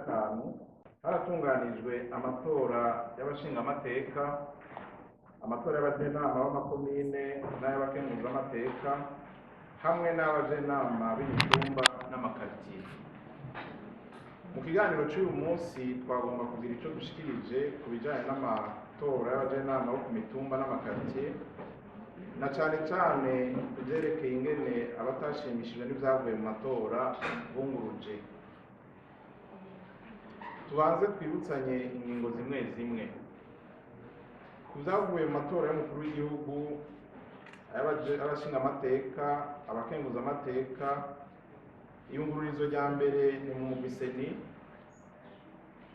gatanu haratunganijwe amatora y'abashingamateka, amatora y'abajenama b'amakomine n'ay'abakenguzamateka hamwe n'abajenama b'imitumba n'amakaritiye. Mu kiganiro cy'uyu munsi twagomba kugira icyo dushikirije ku bijyanye n'amatora y'abajenama bo ku mitumba n'amakaritiye, na cyane cyane ibyerekeye ingene abatashimishijwe n'ibyavuye mu matora bunguruje. Tubanze twibutsanye ingingo zimwe zimwe ku byavuye mu matora y'umukuru w'igihugu, abashingamateka, abakenguzamateka. Iyungururizo rya mbere ni mu mugwiseni,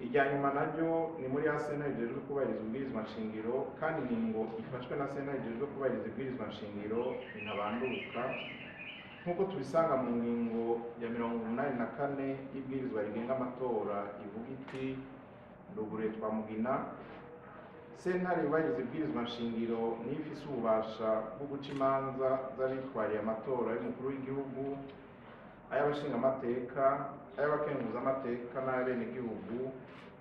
irya nyuma naryo ni muri ya sena ijejwe kubahiriza ubwirizwa nshingiro, kandi ingingo ifashwe na sena ijejwe kubahiriza ubwirizwa nshingiro ntabanduka nk'uko tubisanga mu ngingo ya 84 y'ibwirizwa rigenga amatora ivuga iti ndugure twamugina sentare yubahiriza ibwirizwa nshingiro niyo ifise ububasha bwo guca imanza z'abitwariye amatora y'umukuru w'igihugu, ay'abashingamateka, ay'abakenguzamateka n'ay'abenegihugu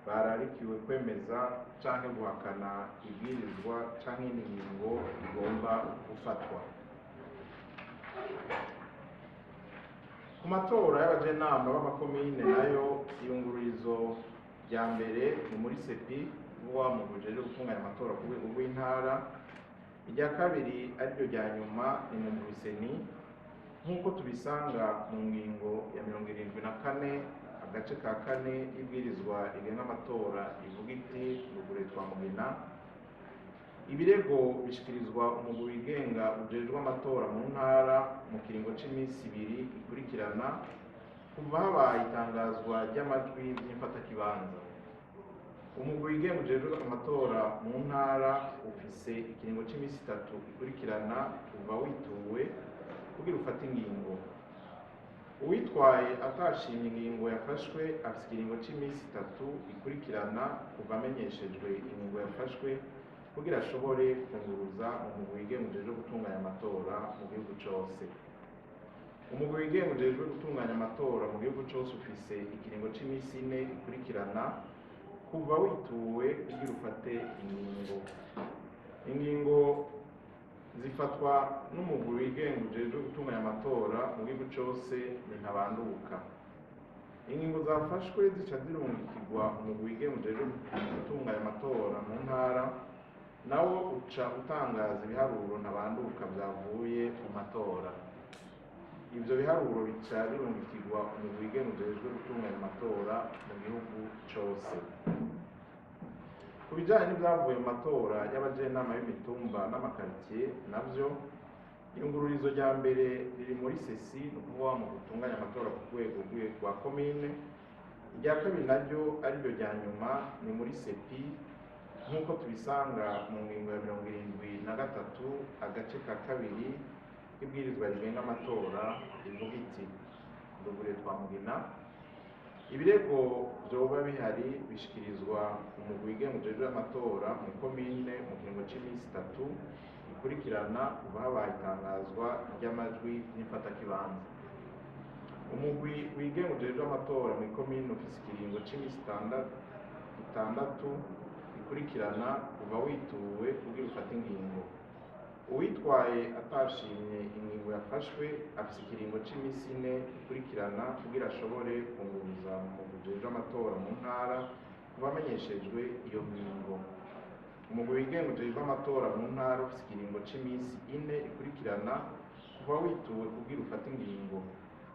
bararikiwe kwemeza canke guhakana ibwirizwa canke iyindi ngingo igomba gufatwa. Ku matora y'abajenama b'amakomine nayo iyungururizo rya mbere ni muri sepi wamuguje ryo gutunganya amatora ku rwego rw'intara, irya kabiri ariryo rya nyuma ni mu mugwiseni nk'uko tubisanga mu ngingo ya 74 agace ka 4 y'ibwirizwa rigenga amatora ivuga iti ndugure twamugina. Ibirego bishikirizwa umugwi wigenga ujejwe amatora mu ntara mu kiringo c'imisi 2 ikurikirana kuva habaye itangazwa ry'amajwi y'imfatakibanza. Umugwi wigenga ujejwe amatora mu ntara ufise ikiringo c'imisi 3 ikurikirana kuva wituwe kugira ufata ingingo. Uwitwaye atashimye ingingo yafashwe afise ikiringo c'imisi 3 ikurikirana kuva amenyeshejwe ingingo yafashwe kugira ashobore kunguruza umugwi wigenga ujejwe gutunganya amatora mu gihugu cose. Umugwi wigenga ujejwe gutunganya amatora mu gihugu cose ufise ikiringo c'imisi 4 ikurikirana kuva wituwe kugira ufate ingingo. Ingingo zifatwa n'umugwi wigenga ujejwe gutunganya amatora mu gihugu cose ni ntabanduka. Ingingo zafashwe zica zirungikirwa umugwi wigenga ujejwe gutunganya amatora mu ntara, nawo uca utangaza ibiharuro ntabanduka vyavuye mu matora. Ivyo biharuro bica birungikirwa umugwi wigenga ujejwe gutunganya amatora mu gihugu cose. Ku bijyanye n'ibyavuye mu matora y'abajenama b'imitumba n'amakaritiye navyo iyungururizo rya mbere riri muri sesi ni ukuvuga mu gutunganya amatora ku rwego rwa komine, irya kabiri naryo ariryo rya nyuma ni muri sepi nk'uko tubisanga mu ngingo ya 73 agace ka 2 k'ibwirizwa rigenga amatora rivuga iti ndugure twamugina. Ibirego vyoba bihari bishikirizwa umugwi wigenga ujejwe amatora mu komine mu kiringo c'imisi 3 ikurikirana kuva habaye itangazwa ry'amajwi y'imfatakibanza. Umugwi wigenga ujejwe amatora mu komine ufise ikiringo c'imisi 6 ikurikirana kuva wituwe kugira ufata ingingo. Uwitwaye atashimye ingingo yafashwe afise ikiringo c'imisi 4 ikurikirana kugira ashobore kunguruza mu ujejwe amatora mu ntara kuba amenyeshejwe iyo ngingo. Umugwi wigenga ujejwe amatora mu ntara ufise ikiringo c'imisi 4 ikurikirana kuva wituwe kugira ufata ingingo.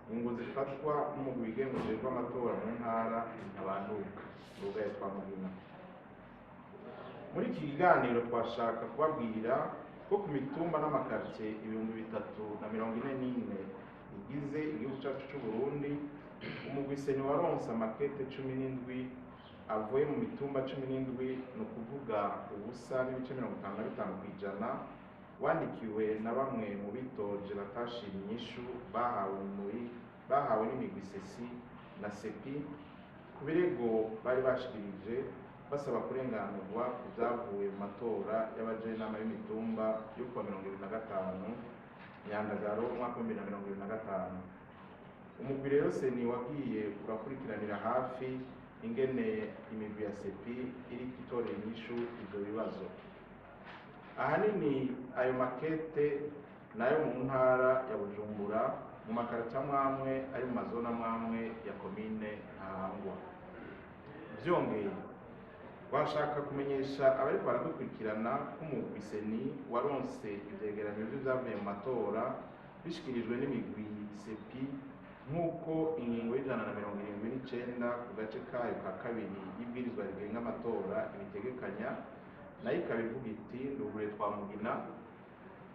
Ingingo zifatwa n'umugwi wigenga ujejwe amatora mu ntara ntabanduka rugaye twamugina. Muri iki kiganiro twashaka kubabwira ko ku mitumba n'amakaritiye 3044 igize igihugu cyacu c'u Burundi, umugwiseni waronse amakete 17 avuye mu mitumba 17 ni ukuvuga ubusa n'ibice 55 kw'ijana wandikiwe na bamwe mu bitoje batashimye inyishu bahawe n'imigwisesi na sepi ku birego bari bashikirije basaba kurenganurwa ku vyavuye mu matora y'abajenama b'imitumba yo kuwa 25 Nyandagaro umwaka wa 2025. Umugwi rero seni wagiye urakurikiranira hafi ingene imigwi ya sepi iri itorera inyishu ivyo bibazo. Ahanini ayo makete nayo mu ntara ya Bujumbura mu makarita amwe ari mu mazona amwe ya komine Ntahangwa. Vyongeye washaka kumenyesha abariko baradukurikirana ko umugwi seni waronse ivyegeranyo vy'ivyavuye mu matora bishikirijwe n'imigwi sepi nk'uko ingingo y'179 ku gace kayo ka kabiri y'ibwirizwa rigenga amatora ibitegekanya, nayo ikaba ivuga iti ndugure twamugina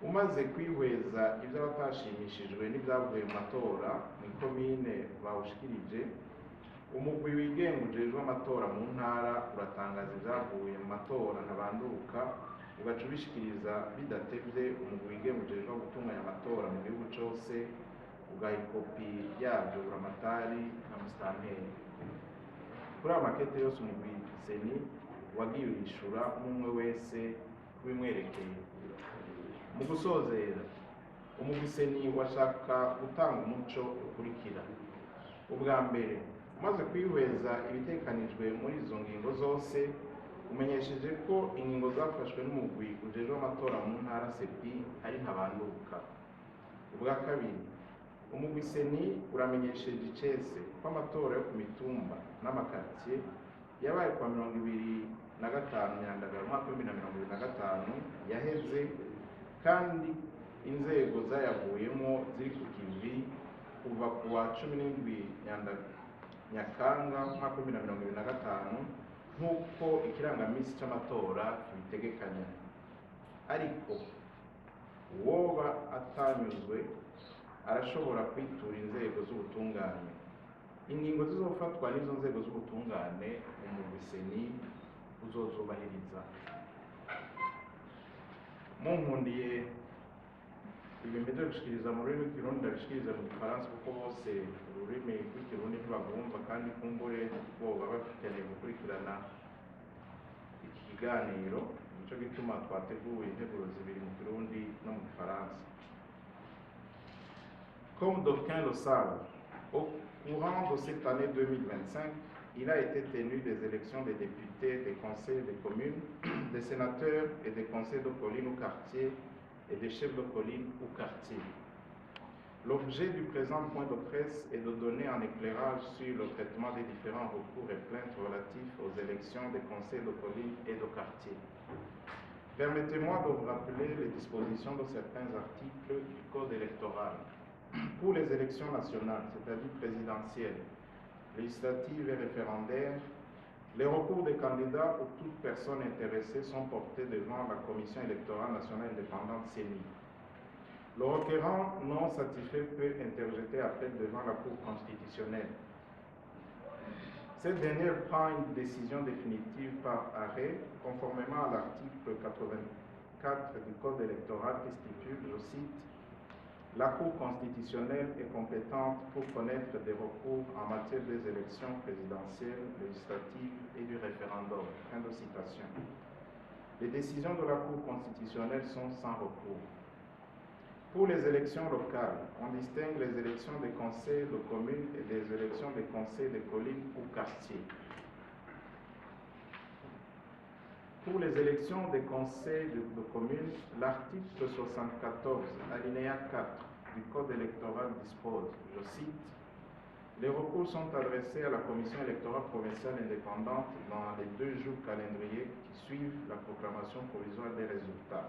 umaze kwihweza ivyo batashimishijwe n'ivyavuye mu matora mu komine bawushikirije, umugwi wigenga ujejwe amatora mu ntara uratangaza ivyavuye mu matora ntabanduka ugaca ubishikiriza bidatevye umugwi wigenga ujejwe gutunganya amatora mu gihugu cose, ugaha ikopi yavyo buramatari na musitanteri. Kuri ayo makete yose umugwi seni wagiye urishura umwe wese kubimwerekeye. Mu gusozera, umugwi seni washaka gutanga umuco ukurikira. Ubwa mbere, umaze kwihweza ibitekanijwe muri izo ngingo zose, umenyesheje ko ingingo zafashwe n'umugwi ujejwe amatora mu ntara sepi ari ntabanduka. Ubwa kabiri, umugwi seni uramenyesheje icese ko amatora yo ku mitumba n'amakaritsiye yabaye kwa 25 Nyandagara umwaka w'2025 yaheze, kandi inzego zayavuyemo ziri ku kivi kuva ku wa 17 Nyakanga umwaka w'2025 nk'uko ikirangamisi c'amatora kibitegekanya. Ariko uwoba atanyuzwe arashobora kwitura inzego z'ubutungane. Ingingo zizofatwa n'izo nzego z'ubutungane umugwi seni uzozubahiriza. Munkundiye ibi mbeje gushikiriza mu rurimi rw'ikirundi ndabishikiriza mu gifaransa kuko bose ururimi rw'ikirundi ntibagumva, kandi kumbure boba bakeneye gukurikirana iki kiganiro, nico gituma twateguye integuro zibiri mu kirundi no mu gifaransa. Comme d'aucuns le savent, au courant de cette année 2025, il a été tenu des élections des députés, des conseils des communes, des sénateurs et des conseils de colline ou quartier et des chefs de colline ou quartier. L'objet du présent point de presse est de donner un éclairage sur le traitement des différents recours et plaintes relatifs aux élections des conseils de colline et de quartier. Permettez-moi de vous rappeler les dispositions de certains articles du Code électoral. Pour les élections nationales, c'est-à-dire présidentielles, législatives et référendaires, les recours des candidats ou toute personne intéressée sont portés devant la Commission électorale nationale indépendante CENI. Le requérant non satisfait peut interjeter appel devant la Cour constitutionnelle. Cette dernière prend une décision définitive par arrêt, conformément à l'article 84 du Code électoral qui stipule, je cite, la Cour constitutionnelle est compétente pour connaître des recours en matière des élections présidentielles, législatives et du référendum. Fin de citation. Les décisions de la Cour constitutionnelle sont sans recours. Pour les élections locales, on distingue les élections des conseils de communes et des élections des conseils de collines ou quartiers. Pour les élections des conseils de communes, l'article 74, alinéa 4 du Code électoral dispose, je cite, les recours sont adressés à la Commission électorale provinciale indépendante dans les 2 jours calendriers qui suivent la proclamation provisoire des résultats.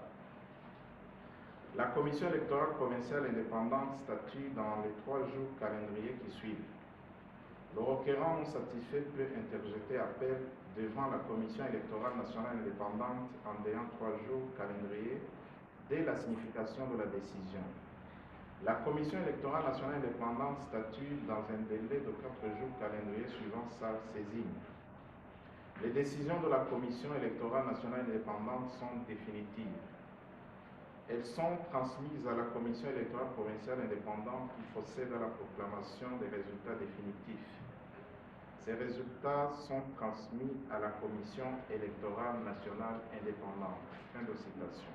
La Commission électorale provinciale indépendante statue dans les 3 jours calendriers qui suivent. Le requérant non satisfait peut interjeter appel devant la Commission électorale nationale indépendante en délai 3 jours calendrier dès la signification de la décision. La Commission électorale nationale indépendante statue dans un délai de 4 jours calendrier suivant sa saisine. Les décisions de la Commission électorale nationale indépendante sont définitives. Elles sont transmises à la Commission électorale provinciale indépendante qui procède à la proclamation des résultats définitifs. Ces résultats sont transmis à la Commission électorale nationale indépendante. Fin de citation.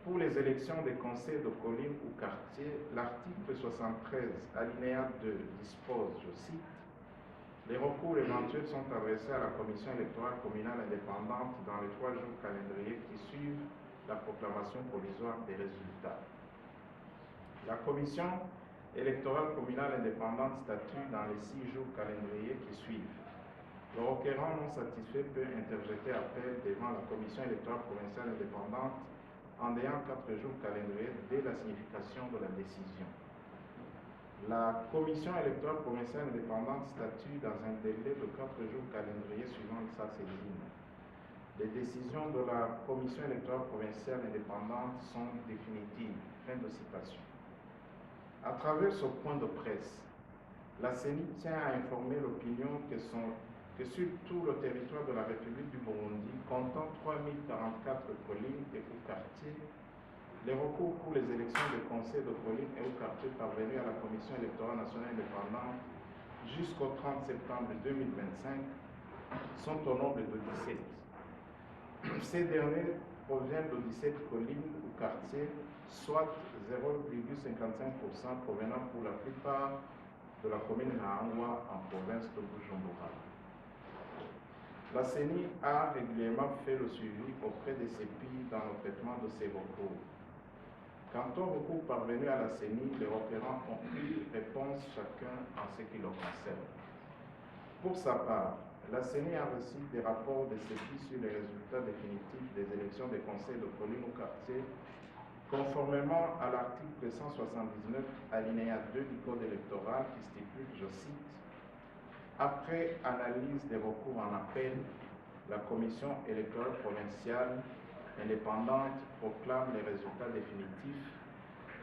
Pour les élections des conseils de colline ou quartier, l'article 73, alinéa 2, dispose, je cite, Les recours éventuels sont adressés à la Commission électorale communale indépendante dans les 3 jours calendriers qui suivent la proclamation provisoire des résultats. La Commission électorale communale indépendante statue dans les 6 jours calendriers qui suivent. Le requérant non satisfait peut interjeter appel devant la Commission électorale provinciale indépendante en ayant 4 jours calendriers dès la signification de la décision. La Commission électorale provinciale indépendante statue dans un délai de 4 jours calendriers suivant sa saisine. Les décisions de la Commission électorale provinciale indépendante sont définitives. Fin de citation. À travers ce point de presse, la CENI tient à informer l'opinion que sur tout le territoire de la République du Burundi, comptant 3044 collines et ou quartiers, les recours pour les élections de conseils de collines et ou quartiers parvenus à la Commission électorale nationale indépendante jusqu'au 30 septembre 2025 sont au nombre de 17. Ces derniers proviennent de 17 collines ou quartiers, soit 0,55% provenant pour la plupart de la commune Nahangwa en province de Bujumbura. La CENI a régulièrement fait le suivi auprès des CEPI dans le traitement de ces recours. Quant aux recours parvenus à la CENI, les requérants ont eu réponse chacun en ce qui le concerne. Pour sa part, la CENI a reçu des rapports des CEPI sur les résultats définitifs des élections des conseils de colline ou quartier, conformément à l'article 179 alinéa 2 du Code électoral qui stipule, je cite, « Après analyse des recours en appel, la Commission électorale provinciale indépendante proclame les résultats définitifs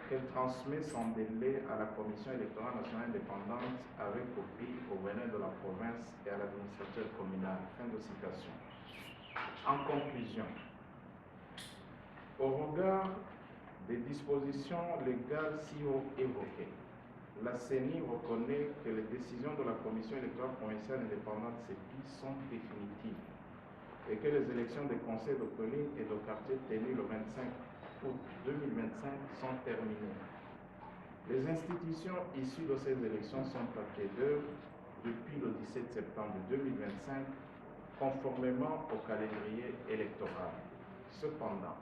qu'elle transmet sans délai à la Commission électorale nationale indépendante avec copie au gouverneur de la province et à l'administrateur communal. » Fin de citation. En conclusion, au regard des dispositions légales si haut évoquées, la CENI reconnaît que les décisions de la Commission électorale provinciale indépendante CEPI sont définitives et que les élections des conseils de colline et de quartier tenues le 25 août 2025 sont terminées. Les institutions issues de ces élections sont à pied d'œuvre depuis le 17 septembre 2025, conformément au calendrier électoral. Cependant,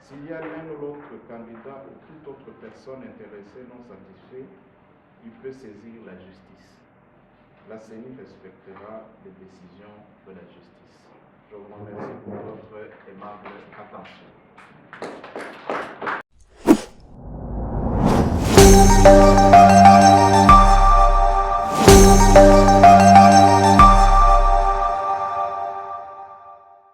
s'il y a l'un ou l'autre candidat ou toute autre personne intéressée non satisfait, il peut saisir la justice. La CENI respectera les décisions de la justice. Je vous remercie pour votre aimable attention.